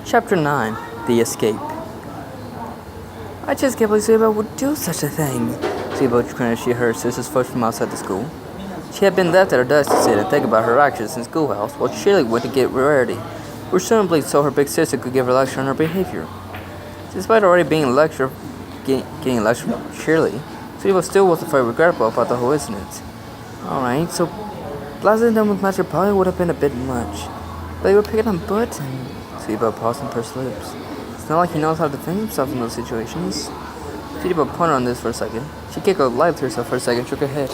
Chapter 9 The Escape. I just can't believe Suiba would do such a thing. Suiba grinned as she heard her sister's voice from outside the school. She had been left at her desk to sit and think about her actions in schoolhouse while Shirley went to get Rarity, presumably so her big sister could give her a lecture on her behavior. Despite already being getting lectured from Shirley, Suiba still wasn't very regretful about the whole incident. Alright, so blasting them with magic probably would have been a bit much. They were picking on buttons. Suiba paused and pursed lips. It's not like he knows how to defend himself in those situations. Suiba pondered on this for a second. She giggled lightly to herself for a second, shook her head.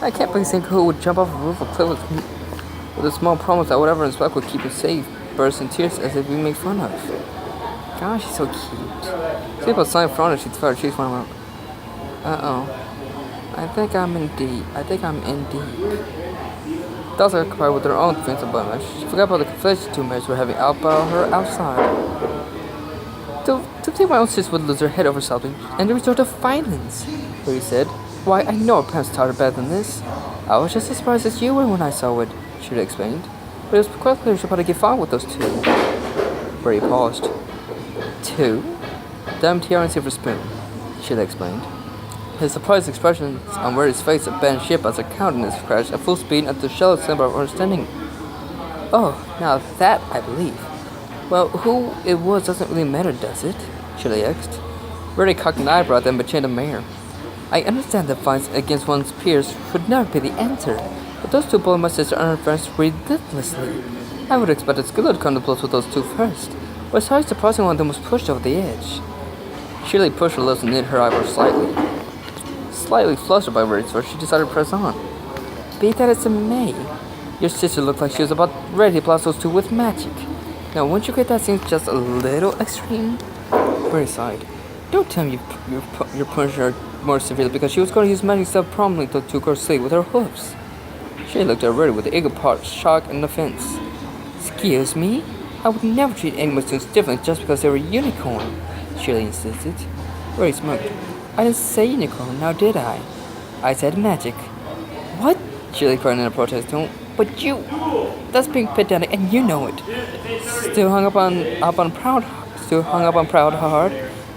I can't believe think who would jump off a roof or cliff with a small promise that whatever in spec would keep you safe, burst in tears as if we make fun of. Gosh, she's so cute. Suiba signed front as she felt her cheeks warm up. I think I'm in deep. Thus occupied with her own defensive blemish, she forgot about the confession two men were having out by her outside. To think my own sister would lose her head over something, and the resort of violence, Louis said. Why, I know her parents taught her better than this. I was just as surprised as you were when I saw it, she explained. But it was quite clear she was about to get on with those two. Brady paused. Two? Damned here and silver spoon, she explained. His surprised expression on Rary's face abandoned ship as her countenance crashed at full speed at the shallow symbol of understanding. Oh, now that I believe. Well, who it was doesn't really matter, does it? Shirley asked. Rary cocked an eyebrow at them but changed a mare. I understand that fights against one's peers would never be the answer, but those two bullied my sister and her friends relentlessly. I would expect that skill would come to blows with those two first, but it's hardly surprising one of them was pushed over the edge. Shirley pushed her lips and knit her eyebrows slightly. Slightly flustered by Rary's words, she decided to press on. Be that as it may, your sister looked like she was about ready to blast those two with magic. Now, wouldn't you get that seems just a little extreme? Rary sighed. Don't tell me you're punishing her more severely because she was going to use magic so prominently to go sleep with her hoofs. She looked at Rary with the eager part, shock, and offense. Excuse me? I would never treat animals differently just because they were a unicorn, Shirley insisted. Rary smirked. I didn't say unicorn, now did I? I said magic. What? Shirley cried in a protest tone. But you... That's being pedantic, and you know it. Still hung up on proud heart?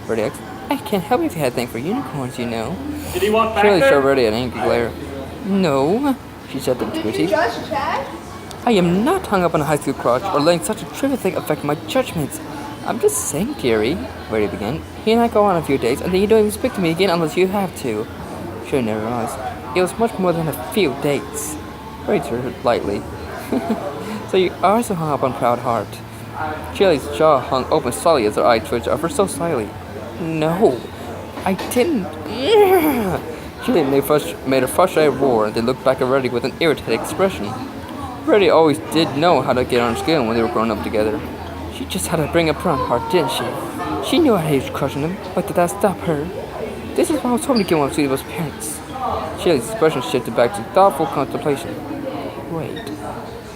Rary asked. I can't help if you had a thing for unicorns, you know. Did he walk back Shirley there? showed Rary an angry glare. No, she said to her teeth. I am not hung up on a high school crush or letting such a trivial thing affect my judgments. I'm just saying, dearie, Rary began. He and I go on a few dates, and then you don't even speak to me again unless you have to. Shirley never realized. It was much more than a few dates. Rary turned lightly. So you are so hung up on proud heart. Shirley's jaw hung open slightly as her eye twitched ever so slightly. No, I didn't. Shirley made a frustrated roar, and they looked back at Rary with an irritated expression. Rary always did know how to get on her skin when they were growing up together. She just had to bring a proud heart, didn't she? She knew I hated crushing him, but did that stop her? This is why I was hoping to get one of Suiba's parents. Shirley's expression shifted back to thoughtful contemplation. Wait,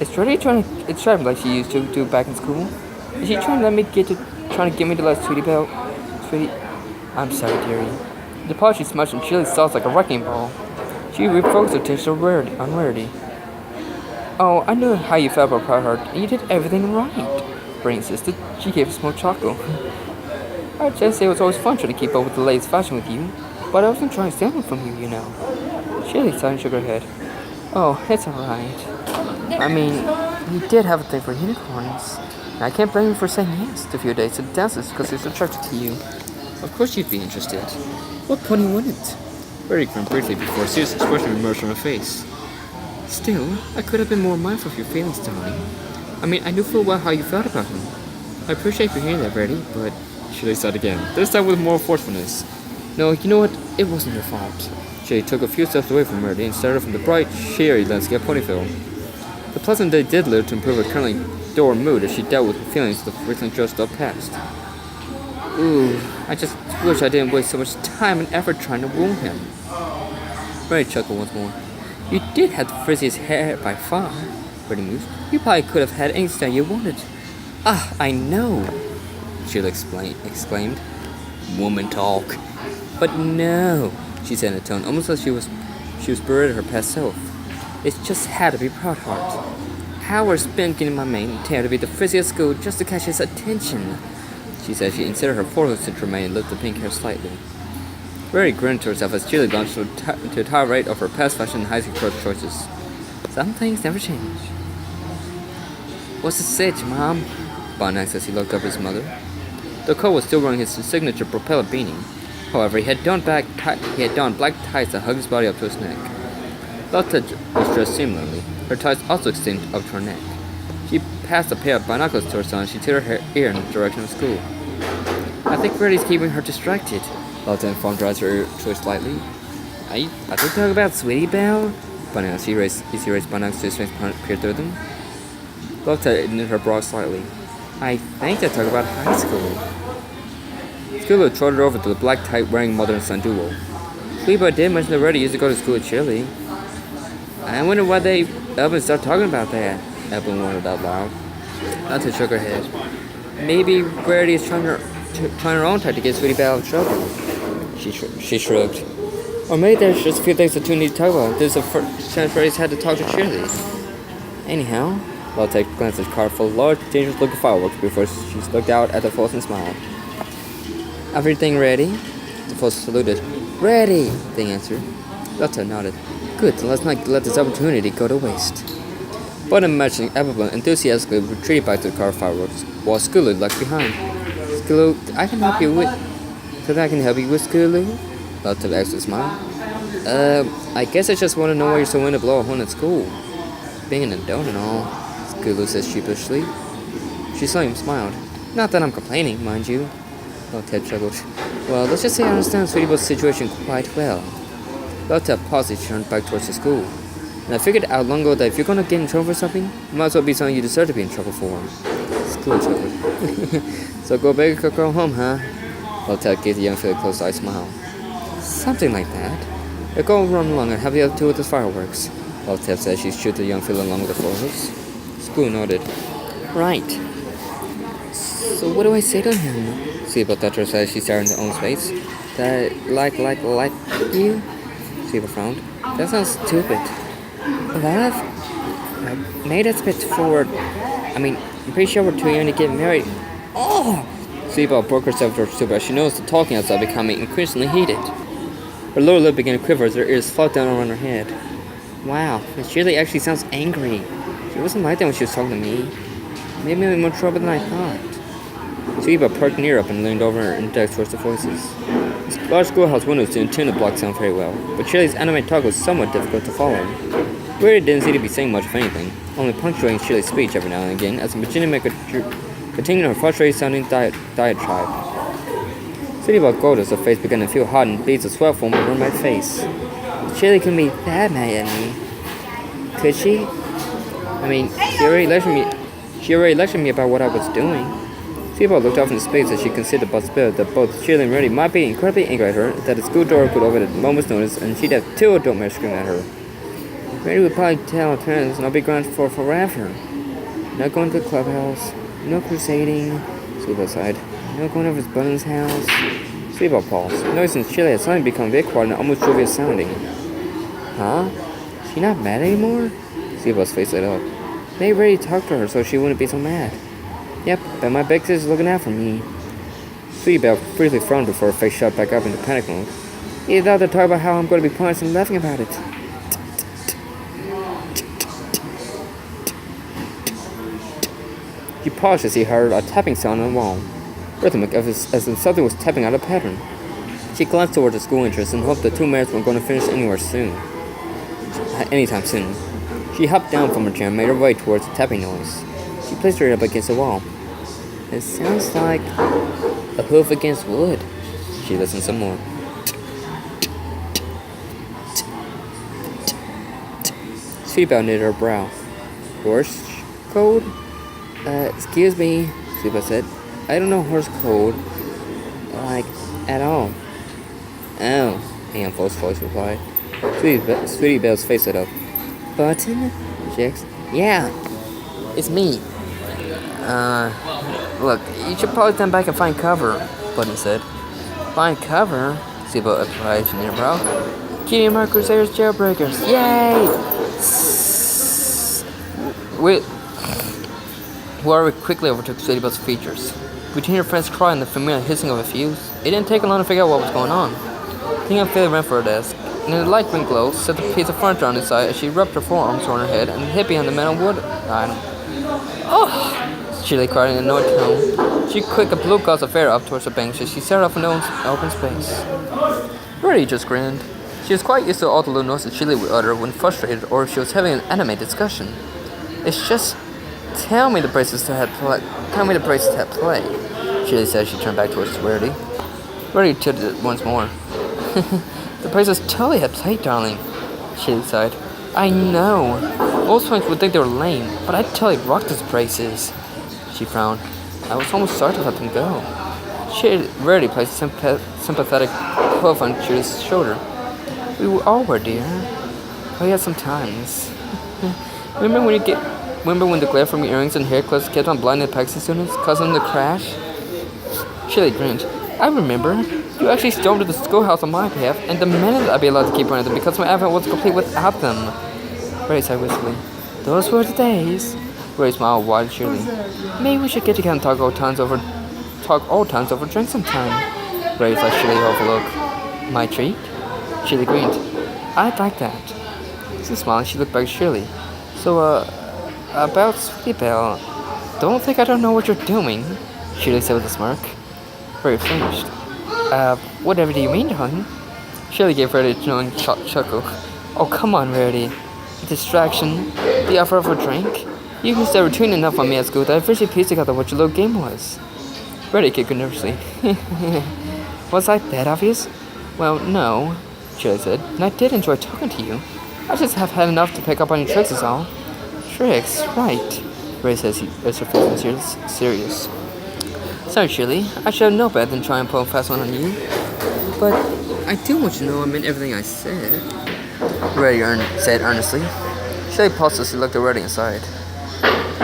is Rary trying to extract me like she used to do back in school? Is she trying to get me to let Sweetie Belle? Sweetie, I'm sorry, dearie. The apology smashed in Shirley's thoughts like a wrecking ball. She refocused her attention on Rarity. Oh, I knew how you felt about proud heart, and you did everything right. Rary insisted. She gave a small chuckle. I'd just say it was always fun trying to keep up with the latest fashion with you, but I wasn't trying to steal them from you, you know. Shirley sighed and shook her head. Oh, it's alright. I mean, you did have a thing for unicorns, and I can't blame you for saying yes to a few days to the dances because it's attracted to you. Of course you'd be interested. What pony wouldn't? Rary grinned briefly before a serious expression emerged from her face. Still, I could have been more mindful of your feelings, darling. I mean, I knew full well how you felt about him. I appreciate you hearing that, Rary, but... Shirley sighed again, this time with more forcefulness. No, you know what? It wasn't your fault. Shirley took a few steps away from Rary and started from the bright, cheery landscape Ponyville. The pleasant day did little to improve her currently dour mood as she dealt with her feelings of the recently dressed up past. Ooh, I just wish I didn't waste so much time and effort trying to woo him. Rary chuckled once more. You did have the frizziest hair by far, Rary mused. You probably could have had any style you wanted. Ah, I know, Shirley exclaimed. Woman talk. But no, she said in a tone almost like she was berating her past self. It just had to be proud heart. hours spent getting my maintainer to be the frizziest school just to catch his attention, she said. She inserted her forehead to Tremaine and lifted the pink hair slightly. Rarity grinned to herself as Julie launched to a tirade of her past fashion and high school crush choices. Some things never change. What's the sitch, Mom? Bon asked as he looked up at his mother. The coat was still wearing his signature propeller beanie. However, he had donned black tights that hugged his body up to his neck. Lotta was dressed similarly. Her tights also extended up to her neck. She passed a pair of binoculars to her son and she tilted her ear in the direction of school. I think Rarity's keeping her distracted, Lotta informed her as her choice slightly. Are you talking about Sweetie Belle? Bon asked. He raised binoculars to his face and peered through them. Lotta knit her brow slightly. I think they're talking about high school. Schooler trotted over to the black tight-wearing mother and son duo. Sleeper did mention that Rarity used to go to school with Shirley. I wonder why they up and start talking about that, Evelyn wondered out loud. Lotta shook her head. Maybe Rarity is trying her own time to get Sweetie Belle in trouble. She shrugged. Or maybe there's just a few things the two need to talk about. There's a first chance Rarity's had to talk to Shirley. Anyhow, Lotte glanced at a car full of large, dangerous-looking fireworks before she looked out at the falls and smiled. Everything ready? The falls saluted. Ready, they answered. Lotte nodded. Good, then let's not let this opportunity go to waste. But imagining Evelyn enthusiastically retreated back to the car of fireworks, while Skulu left behind. Skulu, I can help you with Skulu? Lotte asked with a smile. I guess I just want to know why you're so into blow a horn at school. Being an adult and all, Skulu said sheepishly. She saw him smiled. Not that I'm complaining, mind you. Lotte chuckled. Well, let's just say I understand Sweetie Belle's situation quite well. Lotte paused as she turned back towards the school. And I figured out long ago that if you're gonna get in trouble for something, it might as well be something you deserve to be in trouble for. School chuckled. So go big or go home, huh? Lotte gave the young fellow a close-eyed smile. Something like that. Now go run along and have the other two with the fireworks. Lotte said she shooed the young fellow along with the fireworks. School nodded. Right. So what do I say to him? Sibyl touched her as she stared into Owen's face. That like you? Sibyl frowned. That sounds stupid. Love? Maybe that's a bit forward. I mean, I'm pretty sure we're too young to get married. Oh! Sibyl broke herself to her stoop as she noticed the talking outside becoming increasingly heated. Her lower lip began to quiver as her ears flopped down around her head. Wow, Miss Shirley actually sounds angry. She wasn't like that when she was talking to me. Maybe I'm in more trouble than I thought. Sibyl perked near up and leaned over and ducked towards the voices. The large schoolhouse windows didn't tune the block sound very well, but Shirley's animated talk was somewhat difficult to follow. Rarity didn't seem to be saying much of anything, only punctuating Shirley's speech every now and again as the Virginia continued her frustrated-sounding diatribe. Sibyl glowed as her face began to feel hot and beads of sweat formed over my face. Shirley couldn't be that mad at me. Could she? I mean, she already lectured me about what I was doing. Sibyl looked off into space as she considered the possibility that both Shirley and Rarity might be incredibly angry at her, that the school door could open at a moment's notice, and she'd have two adult men screaming at her. Rarity would probably tell her parents, and I'll be gone for forever. Not going to the clubhouse, no crusading, Sibyl sighed. No going over to Bunning's house. Sibyl paused, noticing Shirley had suddenly become very quiet and almost jovial sounding. Huh? She not mad anymore? Sibyl's face lit up. They already talked to her so she wouldn't be so mad. Yep, but my big sister's looking out for me. Sibyl briefly frowned before her face shot back up into panic mode. Either that or talk about how I'm going to be punished and laughing about it. He paused as he heard a tapping sound on the wall, rhythmic as if something was tapping out of pattern. She glanced towards the school entrance and hoped the 2 minutes weren't going to finish anytime soon. She hopped down from her chair and made her way towards the tapping noise. She placed her up against the wall. It sounds like a hoof against wood. She listened some more. Sibyl knitted her brow. Horse code? Excuse me, Sibyl said. I don't know horse code. Like, at all. Oh, Anne's voice replied. Sweetie Belle's face lit up. Button? She asked. Yeah, it's me. Look, you should probably stand back and find cover, Button said. Find cover? Sibyl applied in her brow. Kitty and my Crusaders jailbreakers. Yay! Warwick quickly overtook Sweetie's features. Between her friend's cry and the familiar hissing of a fuse, it didn't take long to figure out what was going on. Tina Fey ran for her desk, and in the light green glow, set the piece of furniture on its side as she rubbed her forearms around her head and hid behind the metal wood item. Oh! Shirley cried in an annoyed tone. She quickly blew gauze of air up towards the bench as she stared off into open space. Reddy just grinned. She was quite used to all the little noises Shirley would utter when frustrated or if she was having an animated discussion. It's just, tell me the braces had play. Shirley said as she turned back towards Reddy. Reddy tilted it once more. The braces totally had played, darling. Shirley sighed. I know. Most friends would think they were lame, but I'd totally rocked those braces. She frowned. I was almost sorry to let them go. She rarely placed a sympathetic glove on Shirley's shoulder. We all were, dear. Oh yeah, sometimes. Remember when the glare from your earrings and hair clips kept on blinding the Paxton students, causing them to crash? Shirley grinned. I remember. You actually stormed to the schoolhouse on my behalf and demanded I'd be allowed to keep wearing them because my outfit wasn't complete without them. Ray sighed wistfully. Those were the days. Ray smiled wide at Shirley. Maybe we should get together and talk old times over drink sometime. Ray let Shirley off a look. My treat? Shirley grinned. I'd like that. Still smiling, she looked back at Shirley. So, about Sweetie Belle. Don't think I don't know what you're doing, Shirley said with a smirk. Ray flinched. Whatever do you mean, darling? Shirley gave Reddy a knowing chuckle. Oh, come on, Reddy. A distraction? The offer of a drink? You used to routine enough on me at school that I eventually pieced together what your little game was. Reddy giggled nervously. Was I that obvious? Well, no, Shirley said, and I did enjoy talking to you. I just have had enough to pick up on your tricks is all. Tricks, right, Ray says as her face was serious. Sorry, Shirley, I should have known better than try and pull a fast one on you. But I do want you to know I meant everything I said, Reddy said earnestly. Shirley paused as she looked at Reddy and sighed.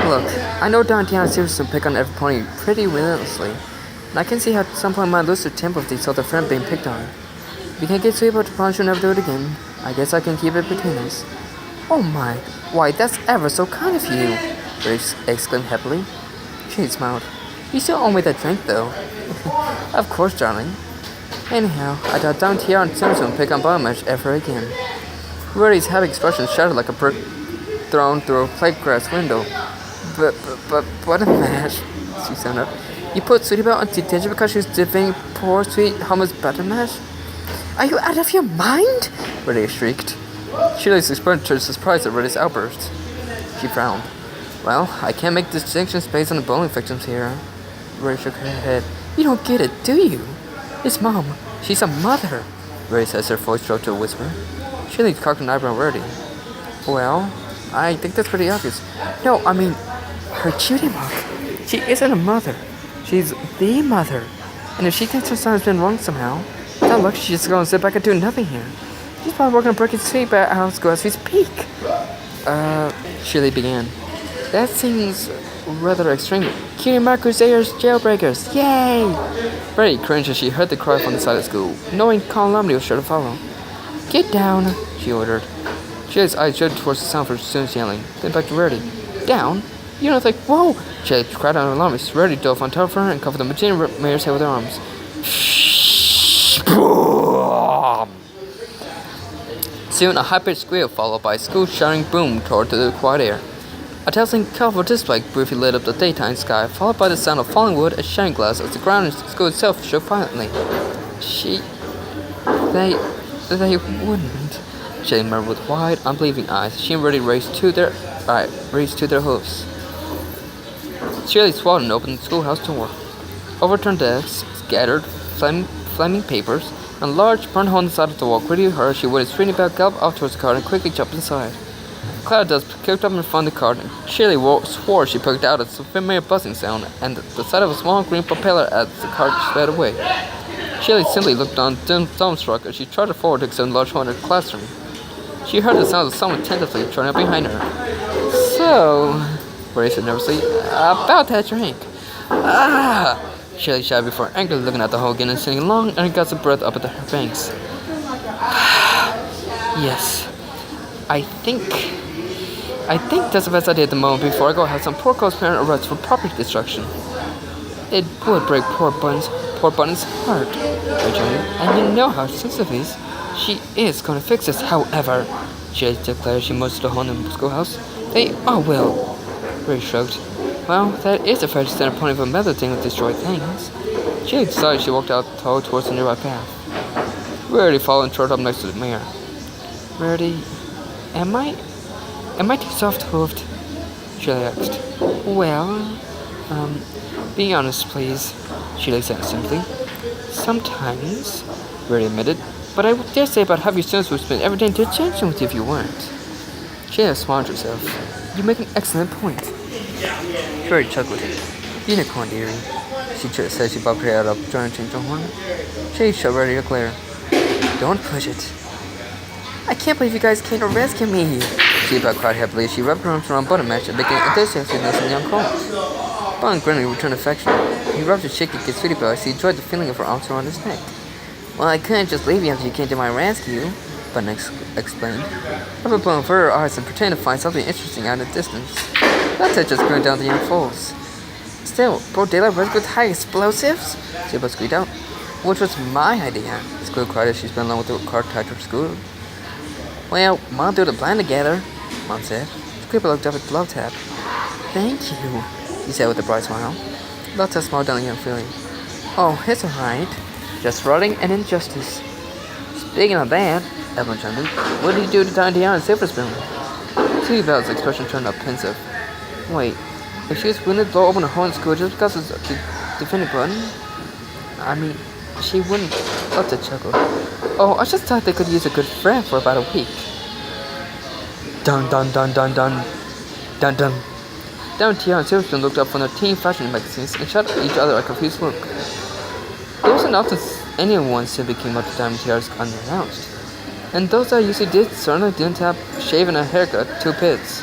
Look, I know Donatiana seems to pick on every pony pretty relentlessly, and I can see how at some point might lose her temper if they saw their friend being picked on. If you can't get sweet about to promise you'll never do it again, I guess I can keep it between us. Oh my, why that's ever so kind of you, Reddy exclaimed happily. Shirley smiled. You still owe me that drink, though. Of course, darling. Anyhow, I doubt down here on Simpson pick on bottom match ever again. Reddy's happy expression shattered like a brick thrown through a plate glass window. But what a mash, she sounded up. You put Sweetie Belle on detention because she was dipping poor sweet hummus butter mash? Are you out of your mind? Reddy shrieked. Shirley's expression turned surprise at Reddy's outburst. She frowned. Well, I can't make distinctions based on the bowling victims here. Reddy shook her head. You don't get it, do you? It's Mom. She's a mother, Reddy says, her voice dropped to a whisper. Shirley cocked an eyebrow at Reddy. Well, I think that's pretty obvious. No, I mean, her cutie mark. She isn't a mother. She's the mother. And if she thinks her son has been wrong somehow, it's not like she's just going to sit back and do nothing here. She's probably working on breaking sweet by our school as we speak. Shirley began. That seems rather extreme. Cutie mark crusaders, jailbreakers, yay! Reddy cringed as she heard the cry from the side of school, knowing Colin Lumley was sure to follow. Get down, she ordered. Shirley's eyes drifted towards the sound of her students yelling, then back to Reddy. Down? You don't think, whoa! Shirley cried out in alarm as Reddy dove on top of her and covered the Virginia mayor's head with her arms. Soon a high-pitched squeal followed by a school-shouting boom tore to the quiet air. A dazzling colorful display briefly lit up the daytime sky, followed by the sound of falling wood and shattering glass as the ground in the school itself shook violently. They wouldn't, Shirley murmured with wide, unbelieving eyes. She and Reddy raised to their hoofs. Shirley swallowed and opened the schoolhouse door. Overturned desks, scattered flaming papers, and a large burnt hole in the side of the wall greeted her as she waited Sweetie Belle galloped off towards the car and quickly jumped inside. A cloud of dust kicked up in front of the car, and Shirley swore she picked out a familiar buzzing sound and the sight of a small green propeller as the car sped away. Shirley simply looked on dumbstruck as she trotted forward to examine the large hole in her classroom. She heard the sound of someone tentatively turning up behind her. So, Reddy said nervously, about that drink. Shirley shouted before angrily looking at the hole again and sending long and gusts of breath up at her banks. Yes, I think I think that's the best idea at the moment before I go have some poor girl's parent arrested for property destruction. It would break poor Bunny's heart, Junior, and you know how sensitive he is. She is going to fix this, however, she declared she moved to the home in the schoolhouse. They all will. Ray shrugged. Well, that is a fair standard point of a method thing with destroyed things. She decided she walked out towards the nearby path. Rarity followed and trotted up next to the mare. Rarity, am I too soft-hoofed? Shirley asked. Well, be honest, please, Shirley said simply. Sometimes, Rarity admitted, but I would dare say about half your students would spend every day in detention with you if you weren't. Shirley smiled to herself. You make an excellent point. Rarity chuckled. Unicorn, dearie. She said she bobbed her head up, trying to change her horn. Shirley showed Rarity a glare. Don't push it. I can't believe you guys came to rescue me. She about cried happily as she rubbed her arms around Buttermatch and began enthusiasticness in young Combs. Bun grinning returned affection. He rubbed his cheek against Sweetie Belle as he enjoyed the feeling of her arms around his neck. Well, I couldn't just leave you after you came to my rescue, Bun explained. Rubber Bun averted her eyes and pretended to find something interesting out in the distance. That's it, just grinned down the young foals. Still, broad daylight rescue with high explosives? Sweetie squeaked out. Which was my idea, Squeal cried as she spun along with the car tied to her scooter. Well, Mom do the plan together, Mom said. Squealer looked up at Love Tap. Thank you, he said with a bright smile. Love Tap smiled down the young feeling. Oh, it's alright. Just rotting and injustice. Speaking of that, Evelyn chimed in, what did you do to Tiny Diana and Silver Spoon? Sweetie Belle's expression turned up pensive. Wait, if she was willing to blow open her whole school just because of the defendant button? I mean, she wouldn't. Love to chuckle. Oh, I just thought they could use a good friend for about a week. Dun dun dun dun dun. Dun dun. Down Tiara and Silverstone looked up from their teen fashion magazines and shot at each other a confused look. It wasn't often anyone simply came up to Diamond Tiara's unannounced. And those that usually did certainly didn't have shave and a haircut, 2 pits.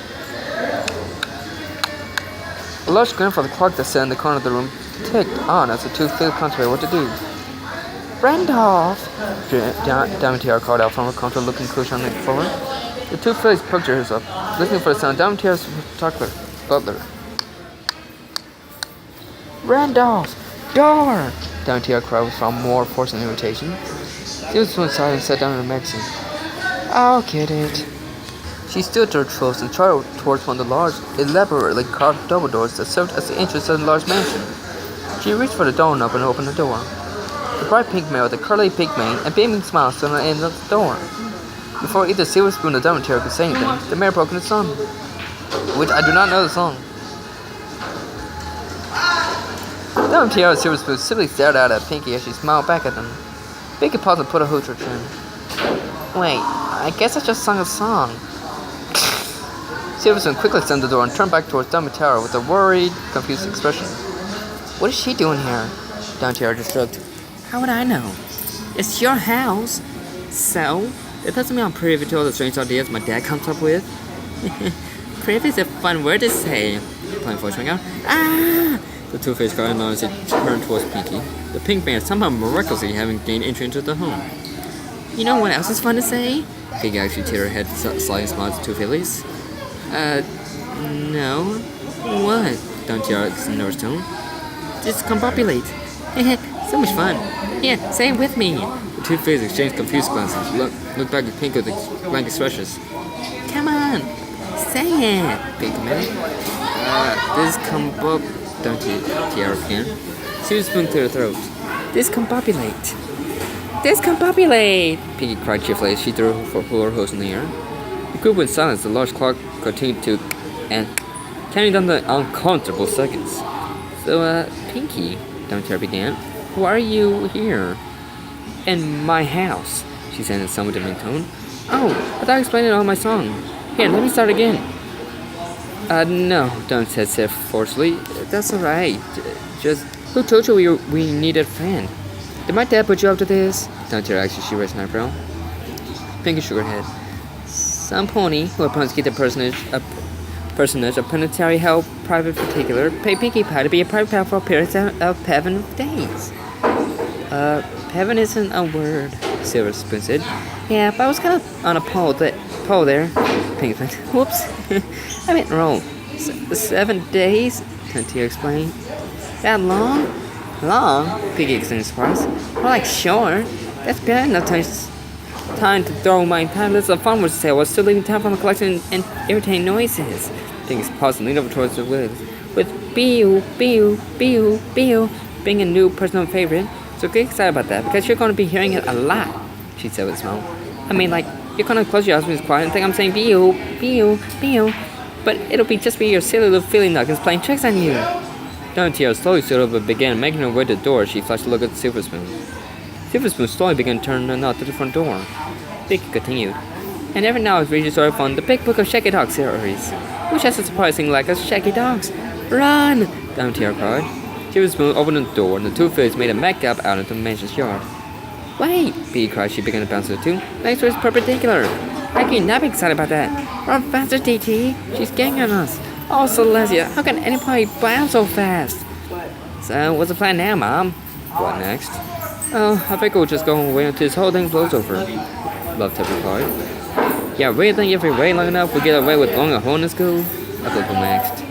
A large grandfather clock that sat in the corner of the room ticked on as the two fillies contemplated what to do. Randolph! Diamond Tiara called out from her counter, looking cushion on the floor. The two fillies perked her ears up, listening for the sound. Diamond Tiara's butler. Randolph! Door! Diamond Tiara cried with far more force and irritation. She was one side and sat down in her magazine. I'll get it. She stood to her close and trotted towards one of the large, elaborately carved double doors that served as the entrance to the large mansion. She reached for the doorknob and opened the door. The bright pink mare with a curly pink mane and beaming smile stood on the end of the door. Before either Silver Spoon or Diamond Tiara could say anything, the mare broke into song, which I do not know the song. Diamond Tiara and Silver Spoon simply stared out at Pinky as she smiled back at them. Pinky paused and put a hoot to her chin. Wait, I guess I just sung a song. Silver Spoon quickly slammed the door and turned back towards Diamond Tiara with a worried, confused expression. What is she doing here? Diamond Tiara just shrugged. How would I know? It's your house. So? It doesn't mean I'm privy to all the strange ideas my dad comes up with. Privy is a fun word to say. Playing for swing out. Ah! The two-faced guy announced as he turned towards Pinky. The pink man somehow miraculously having gained entry into the home. You know what else is fun to say? Pinky actually tipped her head, slightly smiled at the two fillies. No. What? Diamond Tiara's nervous tone. Discombobulate. So much fun. Yeah, say it with me. The two faces exchanged confused glances. Looked back at Pink with blank expressions. Come on, say it. Pink committed. Diamond Tiara began. Silver Spoon cleared her throat. Discombobulate. Discombobulate! Pinky cried cheerfully as she threw her hose in the air. The group went silent as the large clock continued to and counting down the uncomfortable seconds. So, Pinky, Diamond Tiara began, why are you here? In my house, she said in a somewhat different tone. Oh, I thought I explained it on my song. Here, let me start again. No, Diamond said forcefully. That's alright. Just, who told you we needed a friend? Did my dad put you up to this? Diamond Tiara asked as she raised an eyebrow. Pinky shook her head. Some pony who happens to get the personage of planetary hell private particular pay Pinkie Pie to be a private pal for a period of 7 days. Heaven isn't a word, Silver Spoon said. Yeah, but I was kind of on a pole that Paul there. Pink explained. Whoops. I meant wrong. 7 days? Tantio explained. That long? Long? Piggy explained in surprise. More like short. That's bad enough time to throw my tablets of fun would say I was still leaving town from collecting and irritating noises. Piggy paused and leaned over towards the woods with Bee-oo, Bee-oo, Bee-oo, Bee-oo being a new personal favorite. So get excited about that because you're going to be hearing it a lot, she said with a smile. I mean, like, you're going to close your eyes when it's quiet and think I'm saying Bee-oo, Bee-oo, Bee-oo. But it'll be just be your silly little feeling nuggets playing tricks on you. Donatilla slowly stood up and began making her way to the door. She flashed a look at the Silver Spoon. Silver Spoon slowly began turning the knot to the front door. Vicky continued. And every now and then reads story from the Big Book of Shaggy Dog series, which has a surprising lack of shaggy dogs. Run! Donatilla cried. Silver Spoon opened the door and the two fillies made a mad gap out into the mansion's yard. Wait! Bee cried. She began to bounce to the two. Next door is perpendicular. I can not be excited about that. Run faster, DT. She's getting on us. Oh, Celestia, how can anybody bounce so fast? So, what's the plan now, Mom? What next? Oh, I think we'll just go away until this whole thing blows over. Love Tip replied. Yeah, really think if we wait long enough, we'll get away with blowing a hole in school? Echo next.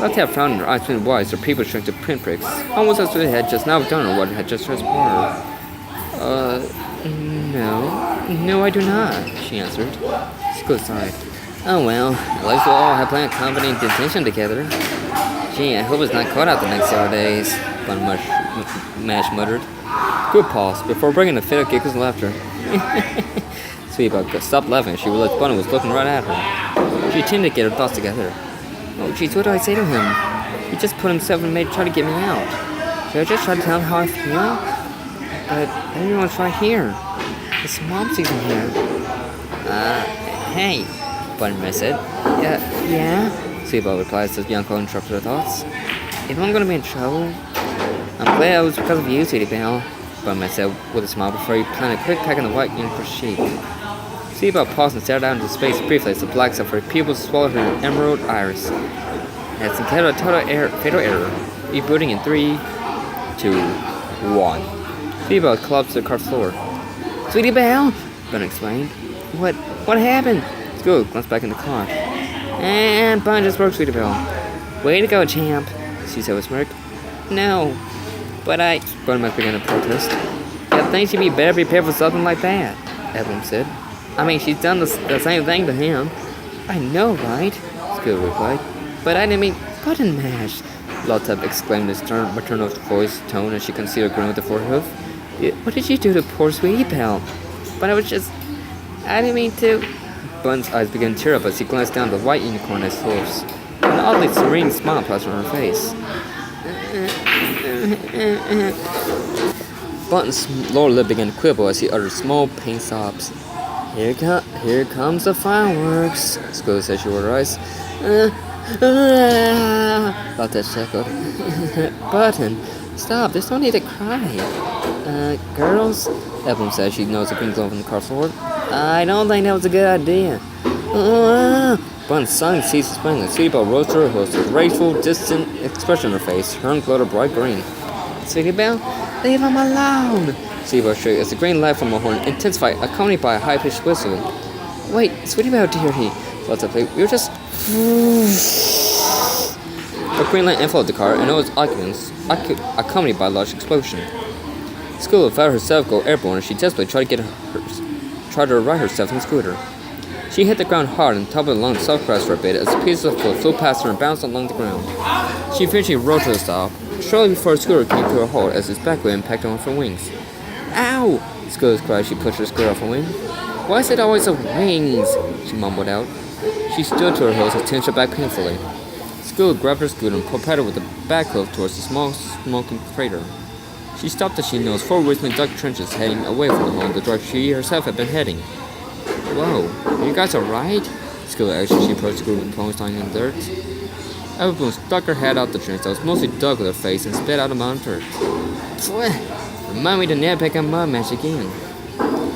Love Tip found her eyes between wise, her people shrink to pinpricks. Almost as if they had just now done or what had just transpired. No, I do not, she answered. School sighed. Oh well, at least we'll all have planned company and detention together. Gee, I hope it's not caught out the next 0 days, Mash muttered. Good pause, before bringing a fit of giggles and laughter. Sweetbug stopped laughing. She realized Bunny was looking right at her. She attempted to get her thoughts together. Oh jeez, what do I say to him? He just put himself in try to get me out. Should I just try to tell him how I feel? But everyone's right here. It's mom season here. Hey, Bunny said. Yeah? Sweetbug replied as Yanko interrupted her thoughts. If I'm gonna be in trouble, I'm glad it was because of you, Sweetie Belle, Bunny said with a smile before he planted a quick peck in the white unicorn sheep. Sweetbug paused and stared out into space briefly as the blacks of her pupils swallowed her emerald iris. That's encountered a fatal error. Rebooting in 3, 2, 1. Sweetbug collapsed to the car floor. Sweetie Belle, Bunny explained. What happened? School glanced back in the car. And Bunny just broke Sweetie Belle. Way to go, champ, she said with a smirk. No, but Bunny must begin to protest. I think she'd be better prepared for something like that, Evelyn said. I mean, she's done the same thing to him. I know, right? School replied. But I didn't mean button mash, Lottub exclaimed in stern maternal voice tone as she concealed a grin with the forehoof. What did you do to poor Sweetie Belle? But I didn't mean to. Bun's eyes began to tear up as he glanced down the white unicorn at his horse. An oddly serene smile plastered on her face. Bun's lower lip began to quibble as he uttered small pain sobs. Here comes the fireworks, Squirrel said she rolled her eyes. About that chuckled. Button, stop, there's no need to cry. Girls, Evelyn said she noticed a green glow on the car floor. I don't think that was a good idea. Bun's sun ceased spinning and Sweetie Belle rose to her host with a rageful, distant expression on her face. Her own glowed a bright green. Sweetie Belle, leave him alone! Sweetie Belle shrieked as the green light from her horn intensified, accompanied by a high-pitched whistle. Wait, Sweetie Belle, dear, he felt up. We were just. A green light enveloped the car, and it was occupants, accompanied by a large explosion. School felt herself go airborne, and she desperately tried to right herself on the scooter. She hit the ground hard and toppled along the soft grass for a bit as pieces of wood flew past her and bounced along the ground. She eventually rolled to a stop, shortly before the scooter came to a halt as its back wheel impacted on her wings. Ow! School cried as she pushed her scooter off her wing. Why is it always the wings? She mumbled out. She stood to her heels and tinched her back painfully. School grabbed her scooter and propelled her with the back hoof towards the small smoking crater. She stopped as she noticed 4 whistling duck trenches heading away from the home the direction she herself had been heading. Whoa, are you guys alright? School asked as she approached the group and plunged down in the dirt. Everyone stuck her head out the trench that was mostly dug with her face and spit out a mound of dirt. Remind me to never pick up mud match again.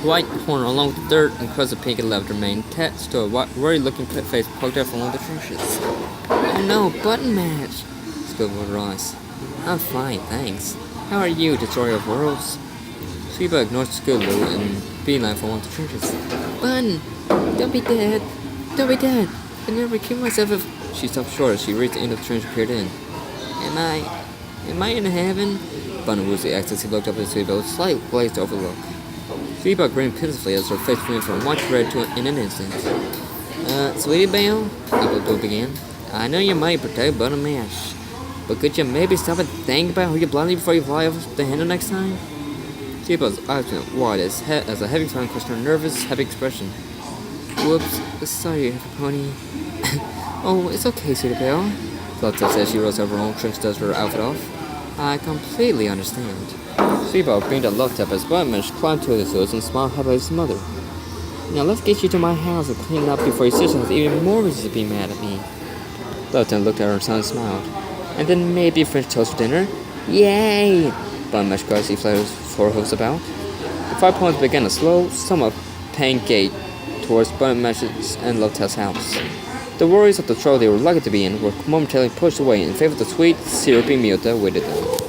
White horn along with the dirt and crust of pink and left remained attached to a worried-looking face poked out from one of the trenches. Oh no, button match! School would rise. I'm fine, thanks. How are you, Destroyer of Worlds? Sheba ignores Scootaloo and beeline for one of the trenches. Bun! Don't be dead! Don't be dead! I'd never kill myself if... She stopped short as she reached the end of the trench and peered in. Am I in heaven? Bun woozy asked as he looked up at Sheba with a slight glazed over look. Sheba grinned pitifully as her face went from white to red in an instant. Sweetie Belle, Scootaloo began. I know you might protect Bun and Mash, but could you maybe stop and think about who you're blindly before you fly off the handle next time? Sheba's eyes went wide as a heavy frown crossed her nervous, happy expression. Whoops, sorry, pony. Oh, it's okay, Sweetie Belle. Flutza said she rose over her own trench dust her outfit off. I completely understand. Sheba grinned and looked up as Buttonmash climbed to his heels and smiled happily at his mother. Now let's get you to my house and clean up before your sister has even more reason to be mad at me. Lieutenant looked at her son and smiled. And then maybe French toast for dinner? Yay! Buttonmash cried as he fluttered his four hooves about. The 5 ponies began a slow, somewhat paying gait towards Buttonmash's and Lieutenant's house. The worries of the trouble they were likely to be in were momentarily pushed away in favor of the sweet, syrupy meal that awaited them.